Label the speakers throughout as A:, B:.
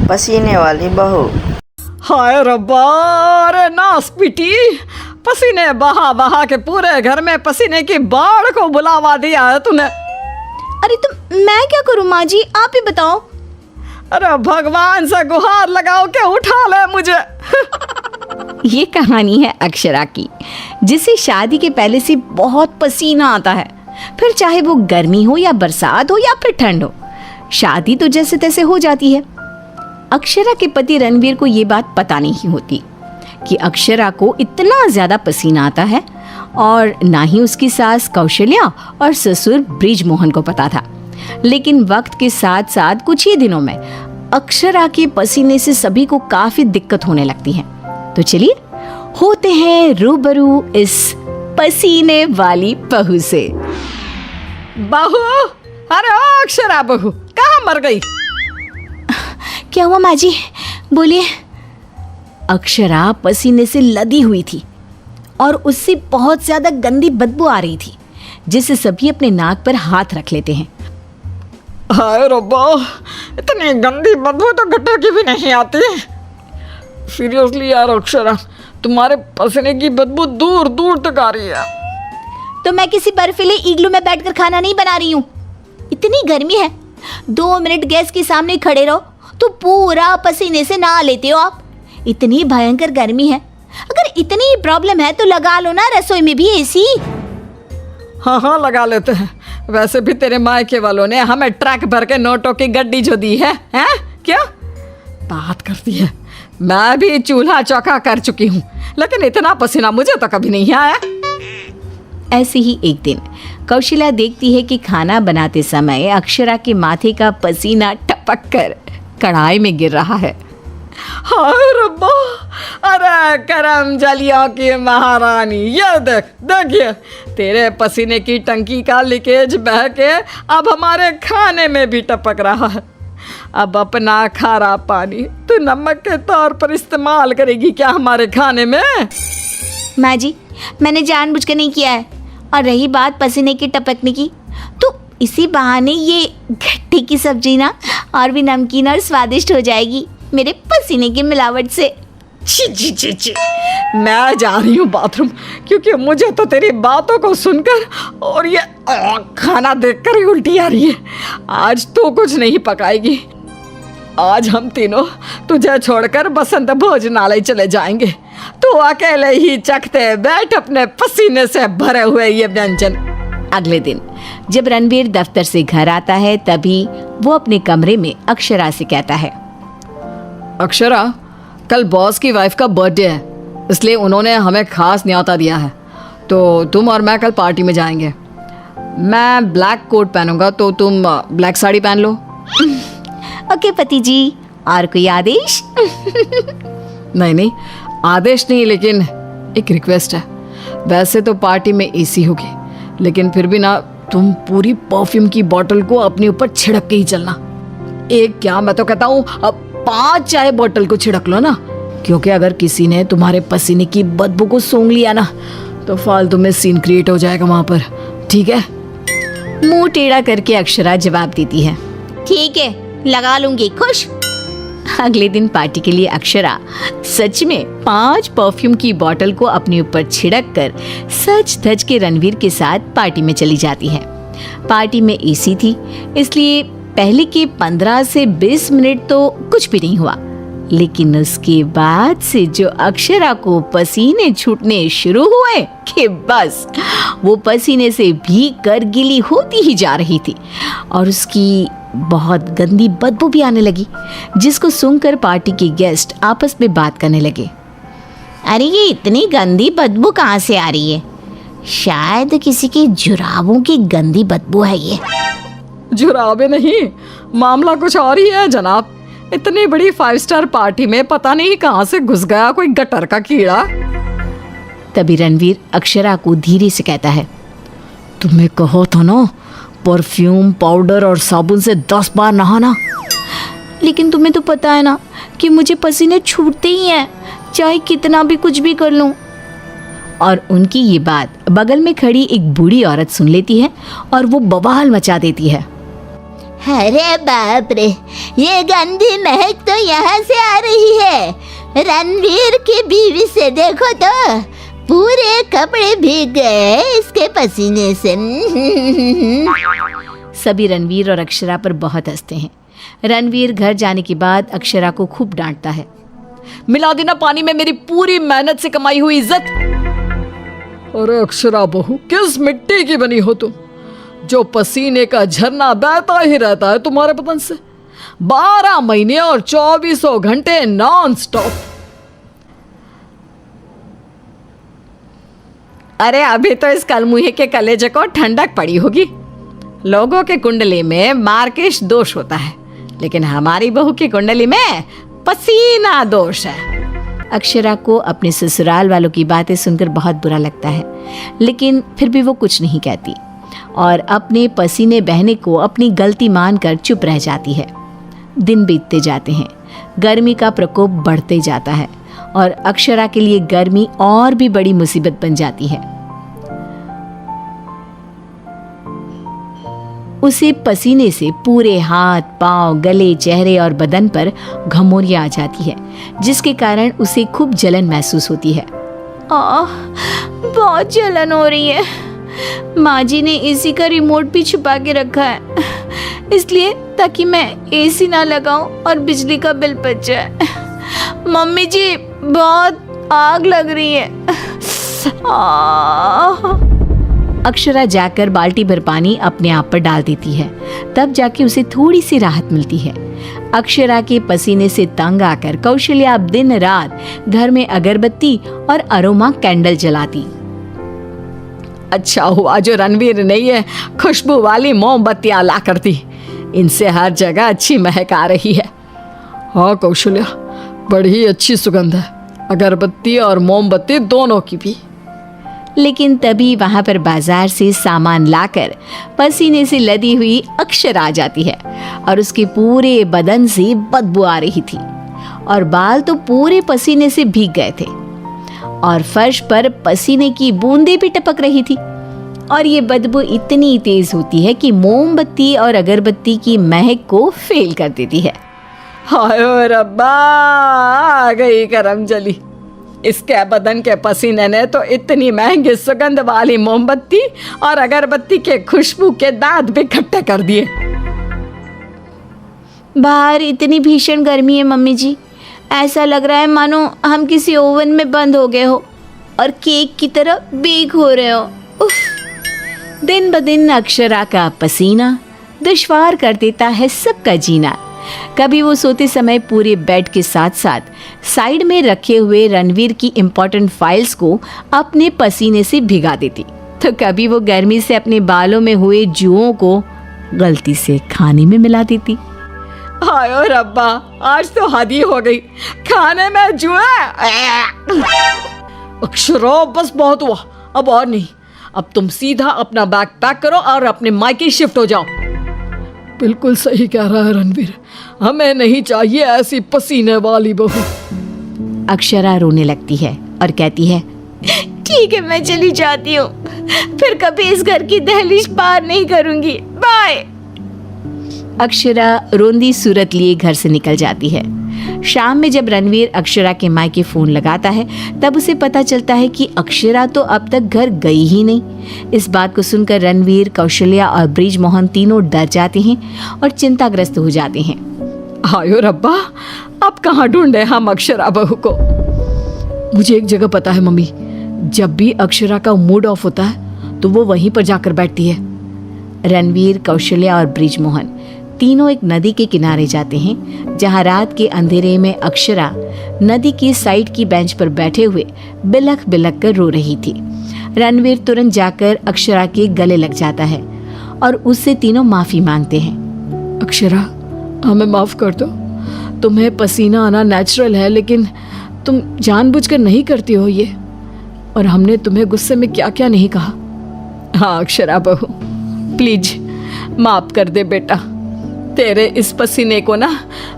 A: पसीने वाली बहू।
B: हाय रब्बा, अरे नास पीटी, पसीने बहा बहा के पूरे घर में पसीने की बाढ़ को बुलावा दिया है तूने।
C: अरे तो मैं क्या करूं माँ जी, आप ही बताओ।
B: अरे भगवान से गुहार लगाओ के उठा ले मुझे।
C: ये कहानी है अक्षरा की, जिसे शादी के पहले से बहुत पसीना आता है, फिर चाहे वो गर्मी हो या बरसात हो या फिर ठंड हो, शादी तो जैसे तैसे हो जाती है। अक्षरा के पति रणवीर को ये बात पता नहीं होती कि अक्षरा को इतना ज्यादा पसीना आता है, और ना ही उसकी सास कौशल्या और ससुर ब्रिजमोहन को पता था। लेकिन वक्त के साथ साथ कुछ ही दिनों में अक्षरा के पसीने से सभी को काफी दिक्कत होने लगती है। तो चलिए होते हैं रूबरू इस पसीने वाली बहू से।
B: बहू, अरे ओ अक्षरा बहू, कहाँ मर गई?
C: क्या हुआ माँ जी, बोलिए। अक्षरा पसीने से लदी हुई थी और उससे बहुत ज्यादा गंदी बदबू आ रही थी, जिससे सभी अपने नाक पर हाथ रख लेते हैं।
B: हाय रब्बा, इतनी गंदी बदबू तो गटर की भी नहीं आती। सीरियसली यार अक्षरा, तुम्हारे पसीने की बदबू दूर दूर तक आ रही है।
C: तो मैं किसी बर्फीले इग्लू में बैठकर खाना नहीं बना रही हूँ। इतनी गर्मी है, 2 मिनट गैस के सामने खड़े रहो तो पूरा पसीने से नहा लेते हो आप। इतनी भयंकर गर्मी है, अगर इतनी प्रॉब्लम है तो लगा लो ना रसोई में भी एसी।
B: हाँ हाँ लगा लेते हैं। वैसे भी तेरे मायके वालों ने हमें ट्रक भर के नोटों की गड्डी जो दी है, हैं? क्या बात करती है? मैं भी चूल्हा चौका कर चुकी हूँ, लेकिन इतना पसीना मुझे तो कभी नहीं आया।
C: ऐसे ही एक दिन कौशल्या देखती है कि खाना बनाते समय अक्षरा के माथे का पसीना टपक कर कढ़ाई में गिर रहा है।
B: हाय रब्बा, अरे करम जलियों की महारानी, ये देख देखिए, तेरे पसीने की टंकी का लीकेज बह के अब हमारे खाने में भी टपक रहा है। अब अपना खारा पानी तू नमक के तौर पर इस्तेमाल करेगी क्या हमारे खाने में?
C: माँ जी, मैंने जानबूझकर नहीं किया है। और रही बात पसीने की टपकने की, तो इसी बहाने ये घट्टी की सब्जी ना और भी नमकीन और स्वादिष्ट हो जाएगी मेरे पसीने की मिलावट से।
B: छी छी छी छी, मैं जा रही हूँ बाथरूम, क्योंकि मुझे तो तेरी बातों को सुनकर और ये खाना देखकर ही उल्टी आ रही है। आज तो कुछ नहीं पकाएगी। आज हम तीनों तुझे छोड़कर बसंत भोजनालय चले जाएंगे, तो अकेले ही चखते बैठ अपने पसीने से भरे हुए ये व्यंजन।
C: अगले दिन जब रणवीर दफ्तर से घर आता है, तभी वो अपने कमरे में अक्षरा से कहता है,
B: अक्षरा, कल बॉस की वाइफ का बर्थडे है, इसलिए उन्होंने हमें खास न्योता दिया है, तो तुम और मैं कल पार्टी में जाएंगे। मैं ब्लैक कोट पहनूंगा, तो तुम ब्लैक साड़ी पहन लो।
C: ओके पति जी, और कोई आदेश?
B: नहीं नहीं, आदेश नहीं, लेकिन एक रिक्वेस्ट है। वैसे तो पार्टी में एसी होगी, लेकिन फिर भी ना तुम पूरी परफ्यूम की बोतल को अपने ऊपर छिड़क के ही चलना। एक क्या, मैं तो कहता हूँ अब 5 चाय बोतल को छिड़क लो ना, क्योंकि अगर किसी ने तुम्हारे पसीने की बदबू को सूंघ लिया ना तो फालतू में सीन क्रिएट हो जाएगा वहां पर, ठीक है?
C: मुंह टेढ़ा करके अक्षरा जवाब देती है, ठीक है, लगा लूंगी, खुश। अगले दिन पार्टी के लिए अक्षरा सच में 5 परफ्यूम की बोतल को अपने ऊपर छिड़क कर सज धज के रणवीर के साथ पार्टी में चली जाती है। पार्टी में एसी थी, इसलिए पहले के 15 से 20 मिनट तो कुछ भी नहीं हुआ, लेकिन उसके बाद से जो अक्षरा को पसीने छूटने शुरू हुए कि बस वो पसीने से भीग कर गीली होती ही जा रही थी, और उसकी बहुत गंदी बदबू भी आने लगी, जिसको सुनकर पार्टी के गेस्ट आपस में बात करने लगे। अरे ये इतनी गंदी बदबू कहाँ से आ रही है? शायद किसी के जुराबों की गंदी बदबू है ये।
B: जुराबे नहीं, मामला कुछ और ही है जनाब। इतनी बड़ी 5 स्टार पार्टी में पता नहीं कहाँ से घुस गया कोई गटर का कीड़ा।
C: तभी रणवीर अक्षरा को धीरे से कहता है, तुम्हें कहो तो ना परफ्यूम, पाउडर और साबुन से 10 बार नहाना। लेकिन तुम्हें तो पता है ना कि मुझे पसीने छूटते ही हैं, चाहे कितना भी कुछ भी कर लूं। और उनकी ये बात बगल में खड़ी एक बूढ़ी औरत सुन लेती है और वो बवाल मचा देती है।
A: अरे बाप रे, ये गंदी महक तो यहाँ से आ रही है। रणवीर की बीवी से देखो तो पूरे कपड़े भीग गए इसके पसीने से।
C: सभी रणवीर और अक्षरा पर बहुत हंसते हैं। रणवीर घर जाने के बाद अक्षरा को खूब डांटता है।
B: मिला देना पानी में मेरी पूरी मेहनत से कमाई हुई इज्जत। अरे अक्षरा बहू, किस मिट्टी की बनी हो तुम, जो पसीने का झरना बहता ही रहता है तुम्हारे बदन से 12 महीने और 2400 घंटे नॉन स्टॉप।
C: अरे अभी तो इस कलमुहे के कलेजे को ठंडक पड़ी होगी। लोगों के कुंडली में मार्केश दोष होता है, लेकिन हमारी बहू की कुंडली में पसीना दोष है। अक्षरा को अपने ससुराल वालों की बातें सुनकर बहुत बुरा लगता है, लेकिन फिर भी वो कुछ नहीं कहती और अपने पसीने बहने को अपनी गलती मानकर चुप रह जाती है। दिन बीतते जाते हैं, गर्मी का प्रकोप बढ़ते जाता है और अक्षरा के लिए गर्मी और भी बड़ी मुसीबत बन जाती है। उसे पसीने से पूरे हाथ, पांव, गले, चेहरे और बदन पर घमौरियां आ जाती है, जिसके कारण उसे खूब जलन महसूस होती है। बहुत जलन हो रही है। माँ जी ने एसी का रिमोट भी छुपा के रखा है, इसलिए ताकि मैं एसी ना लगाऊं और बिजली का बिल बच जाए। मम्मी जी, बहुत आग लग रही है। अक्षरा जाकर बाल्टी भर पानी अपने आप पर डाल देती है, तब जाके उसे थोड़ी सी राहत मिलती है। अक्षरा के पसीने से तंग आकर कौशल्या अब दिन रात घर में अगरबत्ती और अरोमा कैंडल जलाती।
B: अच्छा हुआ जो रणवीर ने ये खुशबू वाली मोमबत्तियां ला कर दी, इनसे हर जगह अच्छी महक आ रही है। हाँ कौशल्या, बड़ी अच्छी सुगंध है, अगरबत्ती और मोमबत्ती दोनों की भी।
C: लेकिन तभी वहां पर बाजार से सामान लाकर पसीने से लदी हुई अक्षरा आ जाती है और उसके पूरे बदन से बदबू आ रही थी और बाल तो पूरे पसीने से भीग गए थे और फर्श पर पसीने की बूंदें भी टपक रही थी। और ये बदबू इतनी तेज होती है कि मोमबत्ती और अगरबत्ती की महक को फेल कर देती है।
B: हाय रब्बा, आ गई करम जली। इसके बदन के पसीने ने तो इतनी महंगी सुगंध वाली मोमबत्ती और अगरबत्ती के खुशबू के दांत भी खट्टे कर दिए।
C: बाहर इतनी भीषण गर्मी है मम्मी जी, ऐसा लग रहा है मानो हम किसी ओवन में बंद हो गए हो और केक की तरह बेक हो रहे हो। उफ। दिन ब दिन अक्षरा का पसीना दुश्वार कर देता है सबका जीना। कभी वो सोते समय पूरे बेड के साथ साथ साइड में रखे हुए रणवीर की इम्पोर्टेंट फाइल्स को अपने पसीने से भिगा देती, तो कभी वो गर्मी से अपने बालों में हुए जुओं को गलती से खाने में मिला देती।
B: हाय रब्बा, आज तो हद ही हो गई, खाने में जुआ। अक्षरा बस बहुत हुआ, अब और नहीं। अब तुम सीधा अपना बैग पैक करो और अपने मायके शिफ्ट हो जाओ। बिल्कुल सही कह रहा है रणवीर, हमें नहीं चाहिए ऐसी पसीने वाली बहू।
C: अक्षरा रोने लगती है और कहती है, ठीक है मैं चली जाती हूँ, फिर कभी इस घर की दहलीज पार नहीं करूंगी, बाय। अक्षरा रोंदी सूरत लिए घर से निकल जाती है। शाम में जब रणवीर अक्षरा के मायके फोन लगाता है, तब उसे पता चलता है कि अक्षरा तो अब तक घर गई ही नहीं। इस बात को सुनकर रणवीर, कौशल्या और ब्रिजमोहन तीनों डर जाते हैं और चिंताग्रस्त हो जाते हैं।
B: हायो रब्बा, अब कहाँ ढूंढे हम अक्षरा बहू को। मुझे एक जगह पता है मम्मी, जब भी अक्षरा का मूड ऑफ होता है तो वो वहीं पर जाकर बैठती है।
C: रणवीर, कौशल्या और ब्रिजमोहन तीनों एक नदी के किनारे जाते हैं, जहां रात के अंधेरे में अक्षरा नदी की साइड की बेंच पर बैठे हुए बिलख बिलख कर रो रही थी। रणवीर तुरंत जाकर अक्षरा के गले लग जाता है और उससे तीनों माफी मांगते हैं।
B: अक्षरा, हमें माफ कर दो, तुम्हें पसीना आना नेचुरल है, लेकिन तुम जानबूझकर नहीं करती हो ये, और हमने तुम्हें गुस्से में क्या क्या नहीं कहा। हाँ अक्षरा बहू, प्लीज माफ कर दे बेटा। तेरे इस पसीने को ना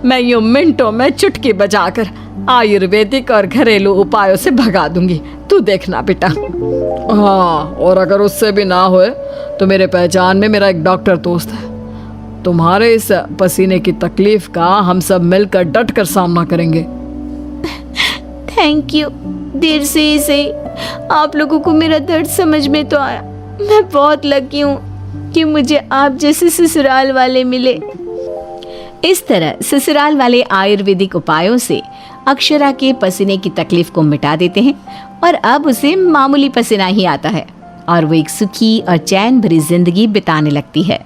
B: मैं यूं मिनटों में चुटकी बजाकर आयुर्वेदिक और घरेलू उपायों से भगा दूंगी, तू देखना बेटा। हाँ, और अगर उससे भी ना होए तो मेरे पहचान में मेरा एक डॉक्टर दोस्त है, तुम्हारे इस पसीने की तकलीफ का हम सब मिलकर डट कर सामना करेंगे।
C: Thank you. देर से ही सही आप लोगों को मेरा दर्द समझ में तो आया। मैं बहुत लकी हूँ कि मुझे आप जैसे ससुराल वाले मिले। इस तरह ससुराल वाले आयुर्वेदिक उपायों से अक्षरा के पसीने की तकलीफ को मिटा देते हैं और अब उसे मामूली पसीना ही आता है और वो एक सुखी और चैन भरी जिंदगी बिताने लगती है।